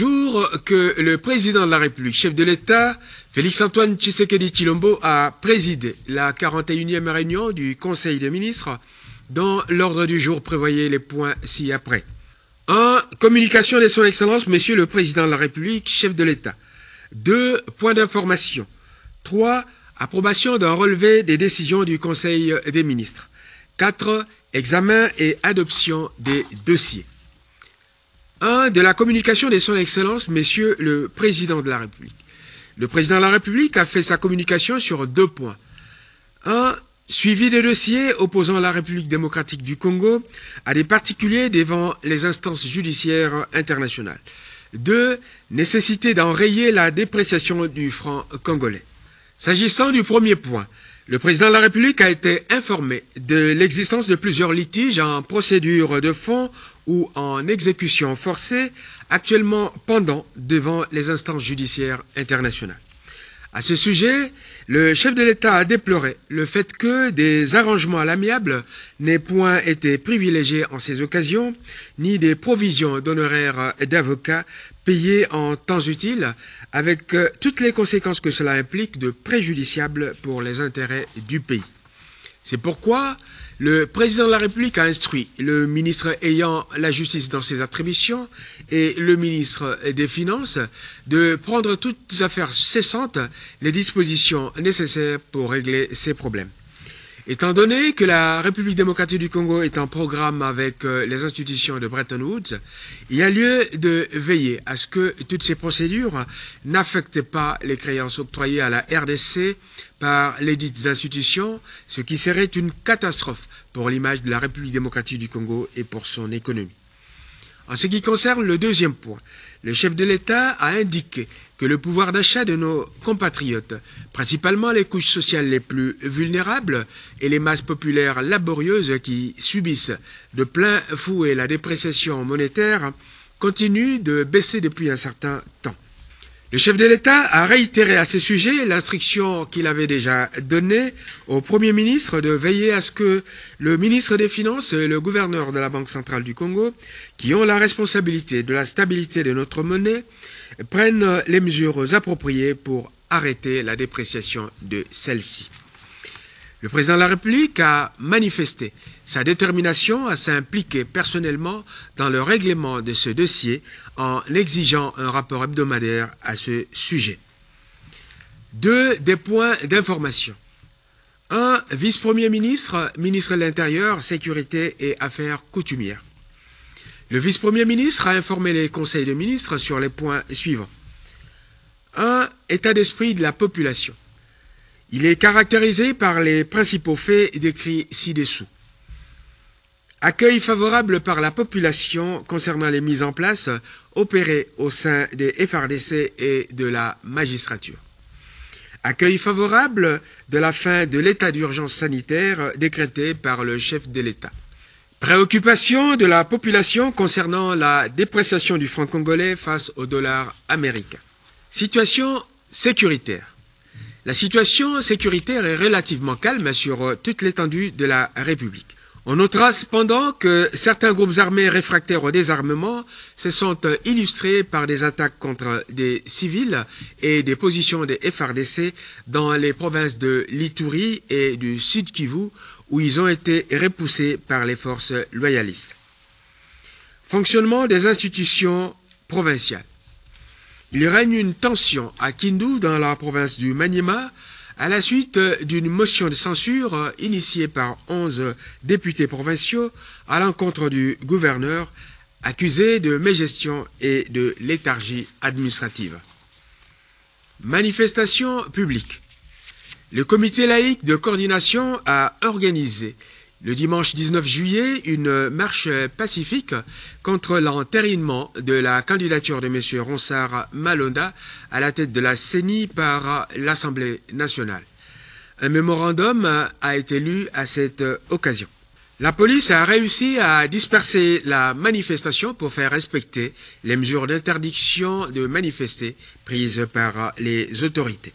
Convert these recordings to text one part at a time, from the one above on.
Jour que le président de la République, chef de l'État, Félix-Antoine Tshisekedi Tshilombo, a présidé la 41e réunion du Conseil des ministres, dont l'ordre du jour prévoyait les points ci-après. 1. Communication de son Excellence, Monsieur le Président de la République, chef de l'État. 2. Points d'information. 3. Approbation d'un relevé des décisions du Conseil des ministres. 4. Examen et adoption des dossiers. 1. De la communication de son Excellence, Monsieur le Président de la République. Le Président de la République a fait sa communication sur 2 points. 1. Suivi des dossiers opposant la République démocratique du Congo à des particuliers devant les instances judiciaires internationales. 2. Nécessité d'enrayer la dépréciation du franc congolais. S'agissant du premier point, le Président de la République a été informé de l'existence de plusieurs litiges en procédure de fond ou en exécution forcée, actuellement pendant devant les instances judiciaires internationales. À ce sujet, le chef de l'État a déploré le fait que des arrangements à l'amiable n'aient point été privilégiés en ces occasions, ni des provisions d'honoraires d'avocats payés en temps utile, avec toutes les conséquences que cela implique de préjudiciables pour les intérêts du pays. C'est pourquoi le président de la République a instruit le ministre ayant la justice dans ses attributions et le ministre des Finances de prendre toutes affaires cessantes les dispositions nécessaires pour régler ces problèmes. Étant donné que la République démocratique du Congo est en programme avec les institutions de Bretton Woods, il y a lieu de veiller à ce que toutes ces procédures n'affectent pas les créances octroyées à la RDC par les dites institutions, ce qui serait une catastrophe pour l'image de la République démocratique du Congo et pour son économie. En ce qui concerne le deuxième point, le chef de l'État a indiqué que le pouvoir d'achat de nos compatriotes, principalement les couches sociales les plus vulnérables et les masses populaires laborieuses qui subissent de plein fouet la dépréciation monétaire, continue de baisser depuis un certain temps. Le chef de l'État a réitéré à ce sujet l'instruction qu'il avait déjà donnée au Premier ministre de veiller à ce que le ministre des Finances et le gouverneur de la Banque centrale du Congo, qui ont la responsabilité de la stabilité de notre monnaie, prennent les mesures appropriées pour arrêter la dépréciation de celle-ci. Le président de la République a manifesté sa détermination à s'impliquer personnellement dans le règlement de ce dossier en exigeant un rapport hebdomadaire à ce sujet. 2. Des points d'information. 1. Vice-premier ministre, ministre de l'Intérieur, Sécurité et Affaires coutumières. Le vice-premier ministre a informé les conseils de ministres sur les points suivants. 1. État d'esprit de la population. Il est caractérisé par les principaux faits décrits ci-dessous. Accueil favorable par la population concernant les mises en place opérées au sein des FRDC et de la magistrature. Accueil favorable de la fin de l'état d'urgence sanitaire décrété par le chef de l'État. Préoccupation de la population concernant la dépréciation du franc congolais face au dollar américain. Situation sécuritaire. La situation sécuritaire est relativement calme sur toute l'étendue de la République. On notera cependant que certains groupes armés réfractaires au désarmement se sont illustrés par des attaques contre des civils et des positions des FRDC dans les provinces de l'Ituri et du Sud Kivu, où ils ont été repoussés par les forces loyalistes. Fonctionnement des institutions provinciales. Il règne une tension à Kindu, dans la province du Maniema, à la suite d'une motion de censure initiée par 11 députés provinciaux à l'encontre du gouverneur, accusé de mégestion et de léthargie administrative. Manifestation publique. Le comité laïque de coordination a organisé le dimanche 19 juillet une marche pacifique contre l'entérinement de la candidature de M. Ronsard Malonda à la tête de la CENI par l'Assemblée nationale. Un mémorandum a été lu à cette occasion. La police a réussi à disperser la manifestation pour faire respecter les mesures d'interdiction de manifester prises par les autorités.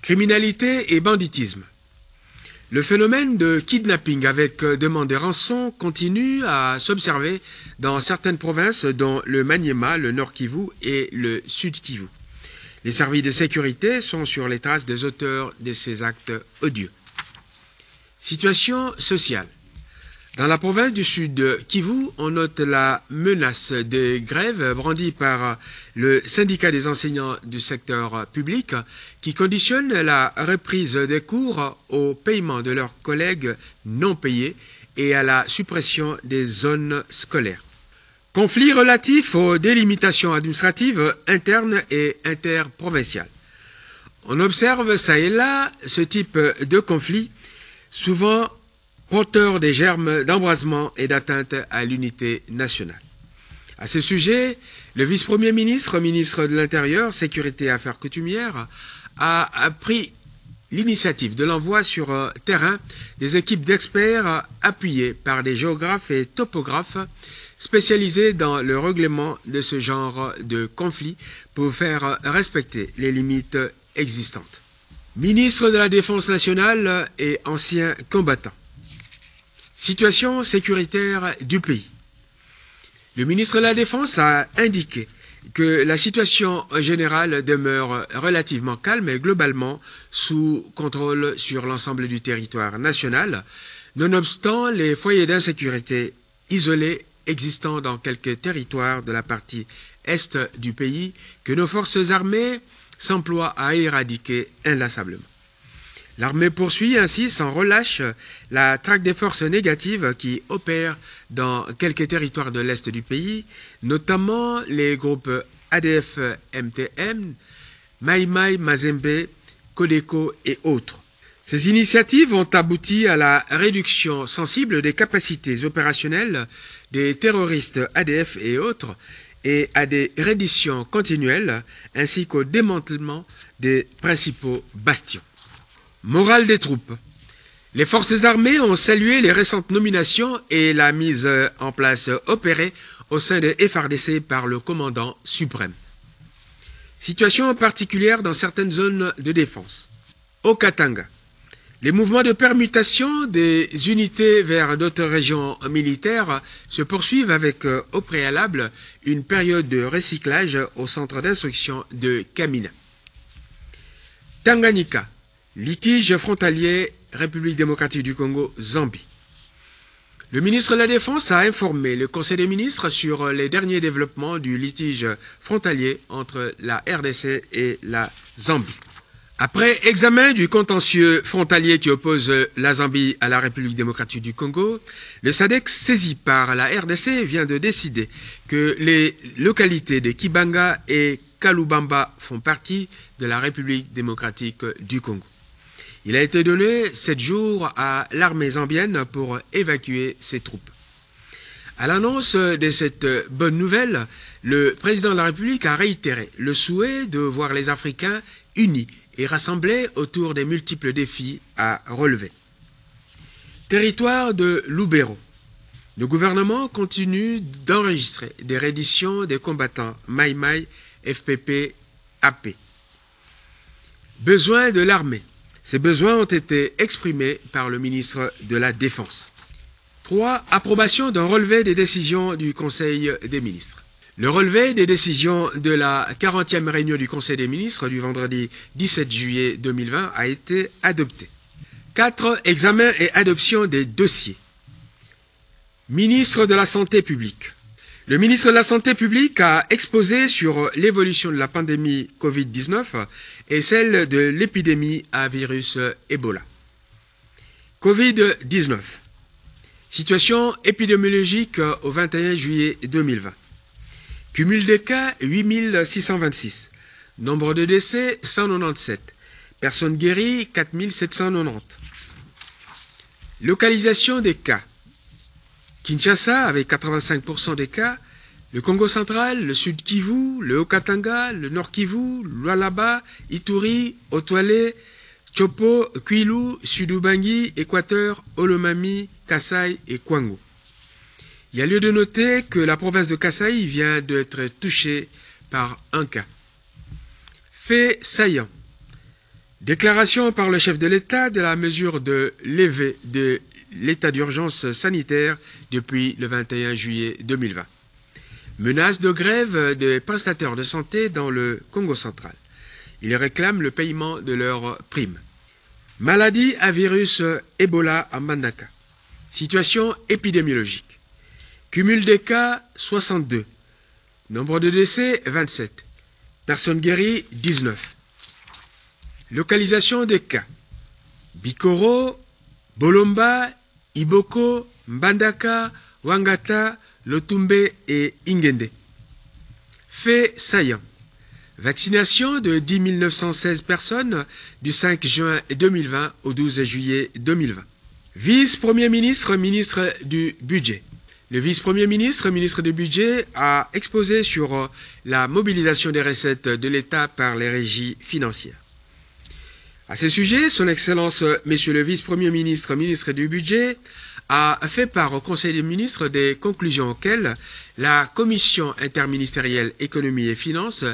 Criminalité et banditisme. Le phénomène de kidnapping avec demande de rançon continue à s'observer dans certaines provinces dont le Maniema, le Nord Kivu et le Sud Kivu. Les services de sécurité sont sur les traces des auteurs de ces actes odieux. Situation sociale. Dans la province du Sud Kivu, on note la menace de grève brandie par le syndicat des enseignants du secteur public qui conditionne la reprise des cours au paiement de leurs collègues non payés et à la suppression des zones scolaires. Conflit relatif aux délimitations administratives internes et interprovinciales. On observe ça et là ce type de conflit, souvent porteur des germes d'embrasement et d'atteinte à l'unité nationale. À ce sujet, le vice-premier ministre, ministre de l'Intérieur, Sécurité et Affaires coutumières, a pris l'initiative de l'envoi sur terrain des équipes d'experts appuyées par des géographes et topographes spécialisés dans le règlement de ce genre de conflit pour faire respecter les limites existantes. Ministre de la Défense nationale et ancien combattant. Situation sécuritaire du pays. Le ministre de la Défense a indiqué que la situation générale demeure relativement calme et globalement sous contrôle sur l'ensemble du territoire national, nonobstant les foyers d'insécurité isolés existant dans quelques territoires de la partie est du pays que nos forces armées s'emploient à éradiquer inlassablement. L'armée poursuit ainsi sans relâche la traque des forces négatives qui opèrent dans quelques territoires de l'Est du pays, notamment les groupes ADF-MTM, Mai Mai, Mazembe, Codeco et autres. Ces initiatives ont abouti à la réduction sensible des capacités opérationnelles des terroristes ADF et autres et à des redditions continuelles ainsi qu'au démantèlement des principaux bastions. Morale des troupes. Les forces armées ont salué les récentes nominations et la mise en place opérée au sein des FARDC par le commandant suprême. Situation particulière dans certaines zones de défense. Au Katanga, les mouvements de permutation des unités vers d'autres régions militaires se poursuivent avec au préalable une période de recyclage au centre d'instruction de Kamina. Tanganyika. Litige frontalier, République démocratique du Congo, Zambie. Le ministre de la Défense a informé le Conseil des ministres sur les derniers développements du litige frontalier entre la RDC et la Zambie. Après examen du contentieux frontalier qui oppose la Zambie à la République démocratique du Congo, le SADC saisi par la RDC vient de décider que les localités de Kibanga et Kalubamba font partie de la République démocratique du Congo. Il a été donné 7 jours à l'armée zambienne pour évacuer ses troupes. À l'annonce de cette bonne nouvelle, le président de la République a réitéré le souhait de voir les Africains unis et rassemblés autour des multiples défis à relever. Territoire de Lubero. Le gouvernement continue d'enregistrer des redditions des combattants Mai Mai, FPP, AP. Besoin de l'armée. Ces besoins ont été exprimés par le ministre de la Défense. 3. Approbation d'un relevé des décisions du Conseil des ministres. Le relevé des décisions de la 40e réunion du Conseil des ministres du vendredi 17 juillet 2020 a été adopté. 4. Examen et adoption des dossiers. Ministre de la Santé publique. Le ministre de la Santé publique a exposé sur l'évolution de la pandémie Covid-19 et celle de l'épidémie à virus Ebola. Covid-19. Situation épidémiologique au 21 juillet 2020. Cumul des cas 8626. Nombre de décès 197. Personnes guéries 4790. Localisation des cas. Kinshasa avec 85% des cas, le Congo central, le Sud Kivu, le Haut-Katanga, le Nord Kivu, Lualaba, Ituri, Otoile, Chopo, Kwilu, Sud-Ubangi, Équateur, Olomami, Kasaï et Kwango. Il y a lieu de noter que la province de Kasaï vient d'être touchée par un cas. Fait saillant. Déclaration par le chef de l'État de la mesure de levée de l'état d'urgence sanitaire depuis le 21 juillet 2020. Menace de grève des prestataires de santé dans le Congo central. Ils réclament le paiement de leurs primes. Maladie à virus Ebola à Mbandaka. Situation épidémiologique. Cumul des cas 62. Nombre de décès 27. Personnes guéries 19. Localisation des cas. Bikoro, Bolomba, Iboko, Mbandaka, Wangata, Lotumbe et Ingende. Fait saillant. Vaccination de 10 916 personnes du 5 juin 2020 au 12 juillet 2020. Vice-premier ministre, ministre du Budget. Le vice-premier ministre, ministre du Budget, a exposé sur la mobilisation des recettes de l'État par les régies financières. À ce sujet, son Excellence, Monsieur le vice-premier ministre, ministre du Budget, a fait part au Conseil des ministres des conclusions auxquelles la Commission interministérielle économie et finances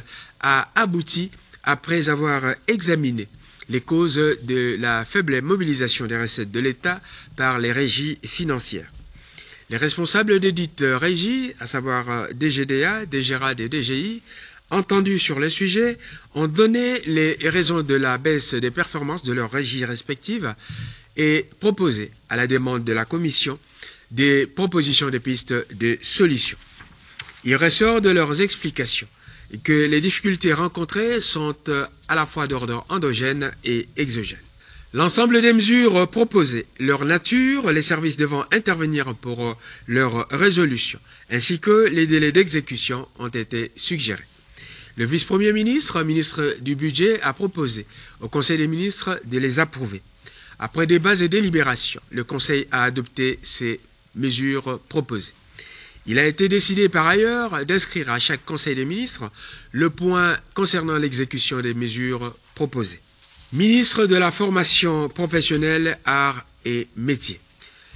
a abouti après avoir examiné les causes de la faible mobilisation des recettes de l'État par les régies financières. Les responsables des dites régies, à savoir DGDA, DGRAD et DGI, entendus sur le sujet, ont donné les raisons de la baisse des performances de leurs régies respectives et proposé, à la demande de la Commission, des propositions de pistes de solutions. Il ressort de leurs explications que les difficultés rencontrées sont à la fois d'ordre endogène et exogène. L'ensemble des mesures proposées, leur nature, les services devant intervenir pour leur résolution, ainsi que les délais d'exécution ont été suggérés. Le vice-premier ministre, ministre du Budget, a proposé au Conseil des ministres de les approuver. Après débat et délibérations, le Conseil a adopté ces mesures proposées. Il a été décidé par ailleurs d'inscrire à chaque Conseil des ministres le point concernant l'exécution des mesures proposées. Ministre de la Formation professionnelle, arts et métiers.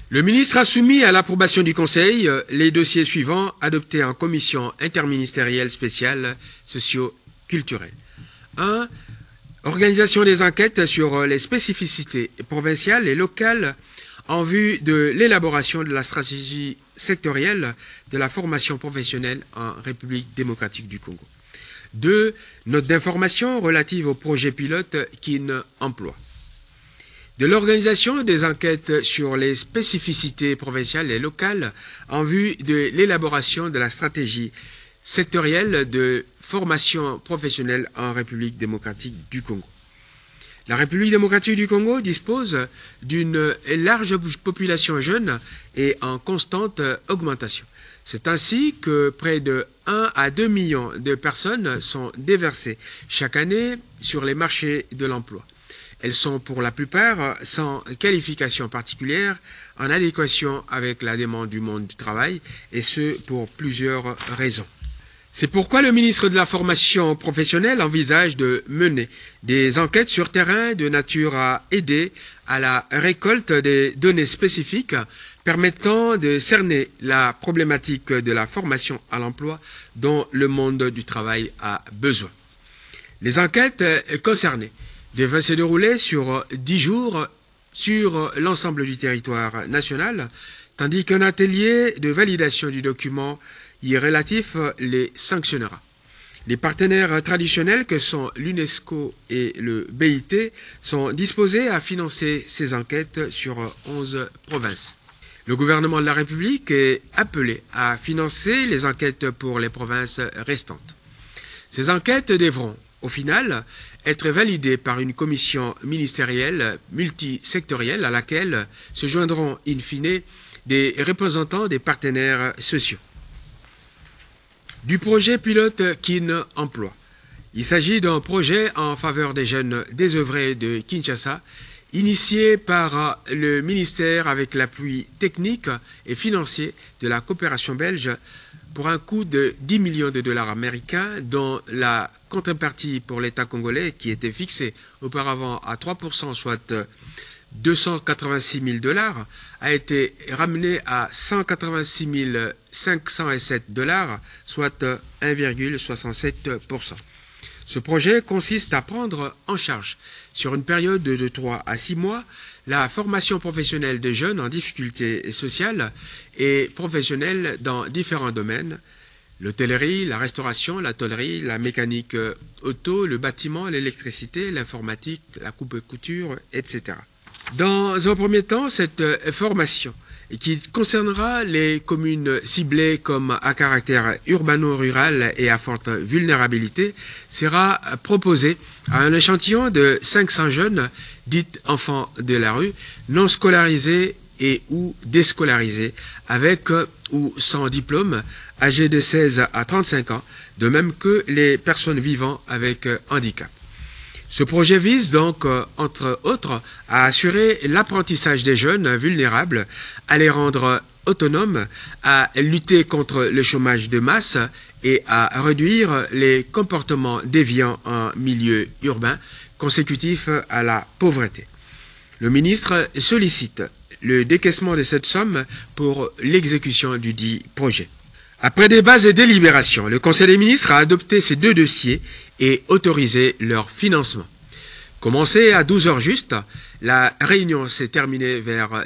Le ministre a soumis à l'approbation du Conseil les dossiers suivants adoptés en commission interministérielle spéciale socio-culturelle. 1. Organisation des enquêtes sur les spécificités provinciales et locales en vue de l'élaboration de la stratégie sectorielle de la formation professionnelle en République démocratique du Congo. 2. Note d'information relative au projet pilote KIN Emploi. De l'organisation des enquêtes sur les spécificités provinciales et locales en vue de l'élaboration de la stratégie sectorielle de formation professionnelle en République démocratique du Congo. La République démocratique du Congo dispose d'une large population jeune et en constante augmentation. C'est ainsi que près de 1 à 2 millions de personnes sont déversées chaque année sur les marchés de l'emploi. Elles sont pour la plupart sans qualification particulière, en adéquation avec la demande du monde du travail, et ce pour plusieurs raisons. C'est pourquoi le ministre de la Formation professionnelle envisage de mener des enquêtes sur terrain de nature à aider à la récolte des données spécifiques permettant de cerner la problématique de la formation à l'emploi dont le monde du travail a besoin. Les enquêtes concernées devraient se dérouler sur 10 jours sur l'ensemble du territoire national, tandis qu'un atelier de validation du document y relatif les sanctionnera. Les partenaires traditionnels que sont l'UNESCO et le BIT sont disposés à financer ces enquêtes sur 11 provinces. Le gouvernement de la République est appelé à financer les enquêtes pour les provinces restantes. Ces enquêtes devront, au final, être validées par une commission ministérielle multisectorielle à laquelle se joindront in fine des représentants des partenaires sociaux. Du projet pilote KIN Emploi. Il s'agit d'un projet en faveur des jeunes désœuvrés de Kinshasa, initié par le ministère avec l'appui technique et financier de la coopération belge pour un coût de 10 millions de dollars américains, dont la contrepartie pour l'État congolais, qui était fixée auparavant à 3%, soit 286 000 dollars, a été ramené à 186 507 dollars, soit 1,67%. Ce projet consiste à prendre en charge, sur une période de 3 à 6 mois, la formation professionnelle des jeunes en difficulté sociale et professionnelle dans différents domaines: l'hôtellerie, la restauration, la tôlerie, la mécanique auto, le bâtiment, l'électricité, l'informatique, la coupe-couture, etc. Dans un premier temps, cette formation, qui concernera les communes ciblées comme à caractère urbano-rural et à forte vulnérabilité, sera proposée à un échantillon de 500 jeunes, dits enfants de la rue, non scolarisés et ou déscolarisés, avec ou sans diplôme, âgés de 16 à 35 ans, de même que les personnes vivant avec handicap. Ce projet vise donc, entre autres, à assurer l'apprentissage des jeunes vulnérables, à les rendre autonomes, à lutter contre le chômage de masse et à réduire les comportements déviants en milieu urbain consécutifs à la pauvreté. Le ministre sollicite le décaissement de cette somme pour l'exécution du dit projet. Après débat et délibérations, le Conseil des ministres a adopté ces 2 dossiers et autorisé leur financement. Commencé à 12h juste, la réunion s'est terminée vers